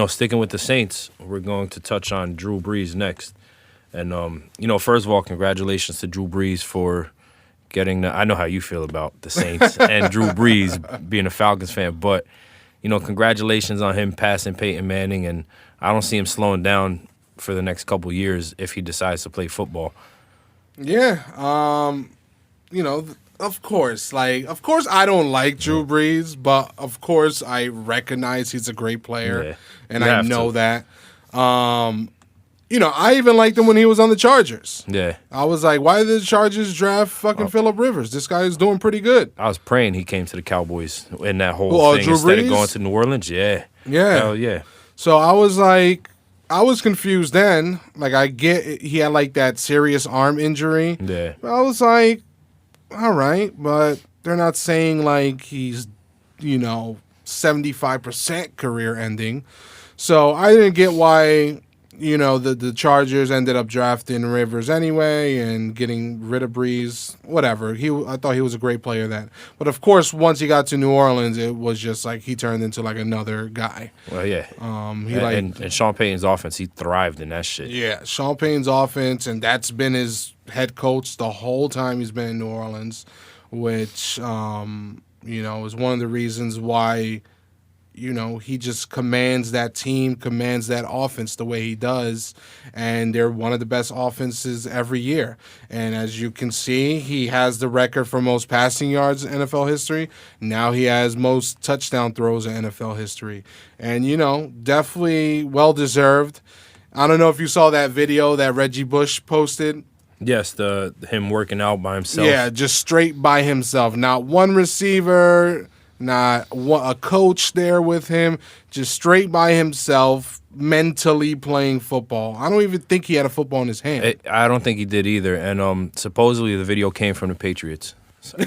sticking with the Saints, we're going to touch on Drew Brees next. And first of all, congratulations to Drew Brees for getting the. I know how you feel about the Saints and Drew Brees being a Falcons fan, but congratulations on him passing Peyton Manning, and I don't see him slowing down for the next couple years if he decides to play football. Yeah. Of course, I don't like Drew Brees, but of course I recognize he's a great player, Yeah, and you I have know to. that. I even liked him when he was on the Chargers. Yeah, I was like, why did the Chargers draft fucking Phillip Rivers? This guy is doing pretty good. I was praying he came to the Cowboys in that whole thing Drew instead Brees? of going to New Orleans. Yeah, Yeah. hell yeah. So I was like, I was confused then. Like, I get it, he had like that serious arm injury. Yeah. But I was like, all right, but they're not saying like he's, 75% career ending. So I didn't get why, the Chargers ended up drafting Rivers anyway and getting rid of Breeze. Whatever. I thought he was a great player then. But of course, once he got to New Orleans, it was just like he turned into like another guy. Well, yeah. He and Sean Payton's offense, he thrived in that shit. Yeah, Sean Payton's offense, and that's been his head coach the whole time he's been in New Orleans, which, is one of the reasons why, he just commands that team, commands that offense the way he does, and they're one of the best offenses every year. And as you can see, he has the record for most passing yards in NFL history. Now he has most touchdown throws in NFL history. And, definitely well-deserved. I don't know if you saw that video that Reggie Bush posted. Yes, him working out by himself. Yeah, just straight by himself. Not one receiver, not a coach there with him. Just straight by himself, mentally playing football. I don't even think he had a football in his hand. I don't think he did either. And supposedly the video came from the Patriots. So.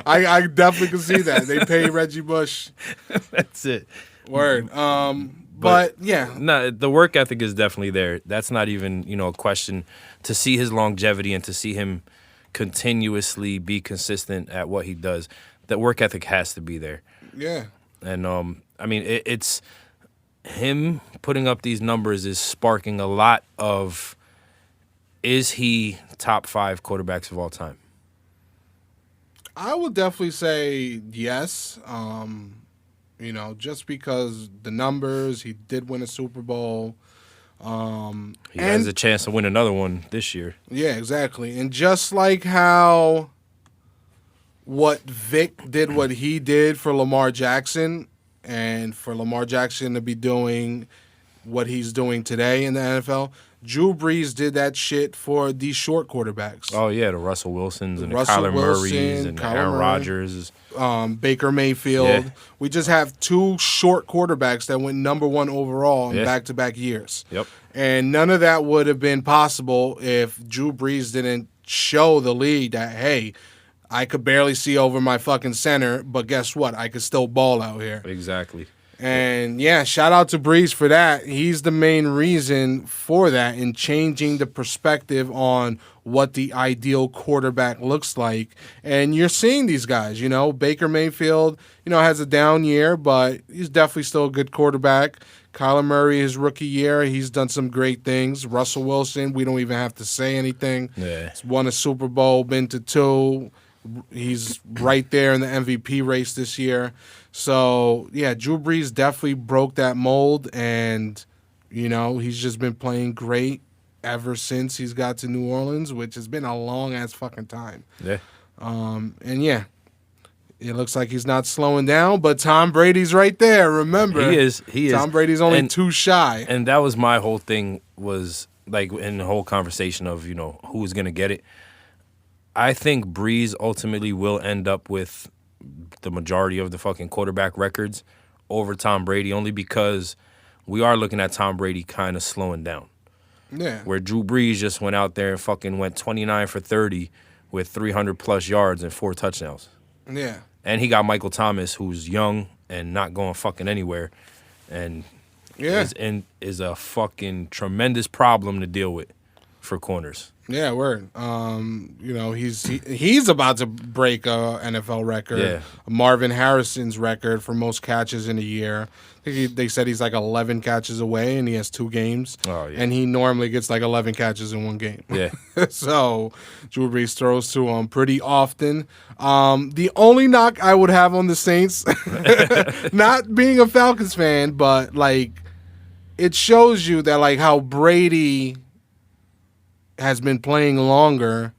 I definitely can see that. They pay Reggie Bush. That's it. Word. But yeah. No, the work ethic is definitely there. That's not even, a question. To see his longevity and to see him continuously be consistent at what he does, that work ethic has to be there. Yeah. And, it's him putting up these numbers is sparking a lot of, is he top 5 quarterbacks of all time? I would definitely say yes. Just because the numbers, he did win a Super Bowl. He has a chance to win another one this year. Yeah, exactly. And just like how what Vic did what he did for Lamar Jackson, and for Lamar Jackson to be doing what he's doing today in the NFL, Drew Brees did that shit for these short quarterbacks. Oh, yeah, the Russell Wilsons and the Kyler Murrays and the Aaron Rodgers. Baker Mayfield. Yeah. We just have 2 short quarterbacks that went number 1 overall in back-to-back years. Yep. And none of that would have been possible if Drew Brees didn't show the league that, hey, I could barely see over my fucking center, but guess what? I could still ball out here. Exactly. And yeah, shout out to Brees for that. He's the main reason for that in changing the perspective on what the ideal quarterback looks like. And you're seeing these guys, Baker Mayfield, has a down year, but he's definitely still a good quarterback. Kyler Murray, his rookie year, he's done some great things. Russell Wilson, we don't even have to say anything. Yeah. He's won a Super Bowl, been to 2. He's right there in the MVP race this year. So, yeah, Drew Brees definitely broke that mold, and, he's just been playing great ever since he's got to New Orleans, which has been a long-ass fucking time. Yeah. And, yeah, it looks like he's not slowing down, but Tom Brady's right there, remember. He is. Tom Brady's only 2 shy. And that was my whole thing was, like, in the whole conversation of, who's going to get it. I think Brees ultimately will end up with the majority of the fucking quarterback records over Tom Brady, only because we are looking at Tom Brady kind of slowing down. Yeah. Where Drew Brees just went out there and fucking went 29 for 30 with 300-plus yards and 4 touchdowns. Yeah. And he got Michael Thomas, who's young and not going fucking anywhere, and is a fucking tremendous problem to deal with for corners. Yeah, word. He's about to break a NFL record, Yeah. Marvin Harrison's record for most catches in a year. I think they said he's like 11 catches away, and he has 2 games. Oh, yeah. And he normally gets like 11 catches in 1 game. Yeah. So Drew Brees throws to him pretty often. The only knock I would have on the Saints, not being a Falcons fan, but like it shows you that like how Brady has been playing longer,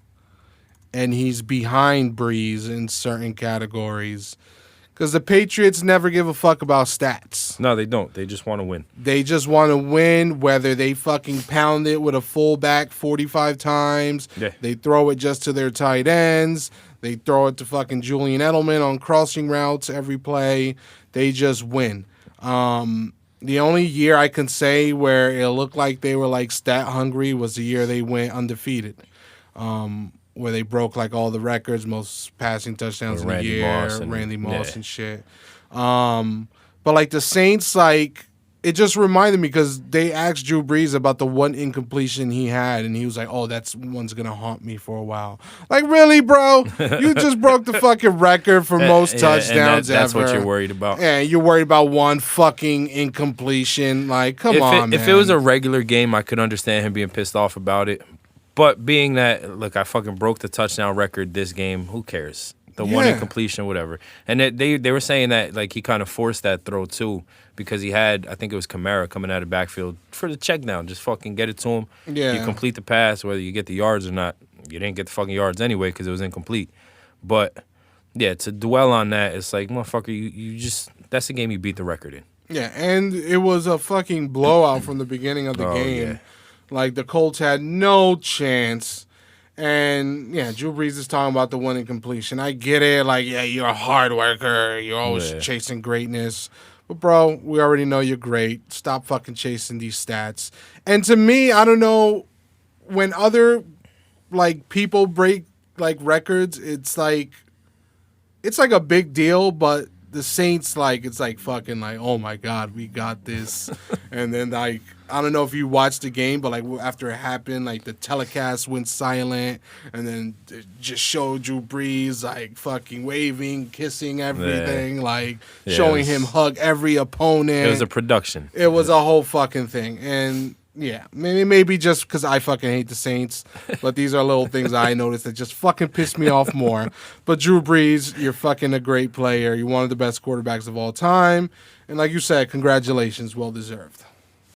and he's behind Breeze in certain categories. Because the Patriots never give a fuck about stats. No, they don't. They just want to win. They just want to win, whether they fucking pound it with a fullback 45 times. Yeah. They throw it just to their tight ends. They throw it to fucking Julian Edelman on crossing routes every play. They just win. The only year I can say where it looked like they were like stat hungry was the year they went undefeated, where they broke like all the records, most passing touchdowns in a year, Randy Moss and shit. But like the Saints, like it just reminded me because they asked Drew Brees about the one incompletion he had, and he was like, "Oh, that's one's gonna haunt me for a while." Like, really, bro? You just broke the fucking record for most touchdowns and that's ever. what you're worried about. Yeah, you're worried about one fucking incompletion. Like, come on, man. If it was a regular game, I could understand him being pissed off about it. But being that, look, I fucking broke the touchdown record this game, who cares? The one incompletion, whatever. And they were saying that like he kind of forced that throw too because he had, I think it was Kamara coming out of the backfield for the check down. Just fucking get it to him. Yeah. You complete the pass, whether you get the yards or not. You didn't get the fucking yards anyway because it was incomplete. But yeah, to dwell on that, it's like, motherfucker, you just, that's the game you beat the record in. Yeah, and it was a fucking blowout from the beginning of the game. Yeah. Like the Colts had no chance. And yeah, Drew Brees is talking about the one incompletion. I get it. Like, yeah, you're a hard worker. You're always chasing greatness. But bro, we already know you're great. Stop fucking chasing these stats. And to me, I don't know, when other like people break like records, it's like a big deal, but the Saints, like, it's like fucking like, oh my God, we got this. And then like, I don't know if you watched the game, but like after it happened, like the telecast went silent, and then it just showed Drew Brees like fucking waving, kissing everything, like showing him hug every opponent. It was a production. It was a whole fucking thing. And yeah, maybe just because I fucking hate the Saints, but these are little things I noticed that just fucking piss me off more. But Drew Brees, you're fucking a great player. You're one of the best quarterbacks of all time. And like you said, congratulations, well deserved.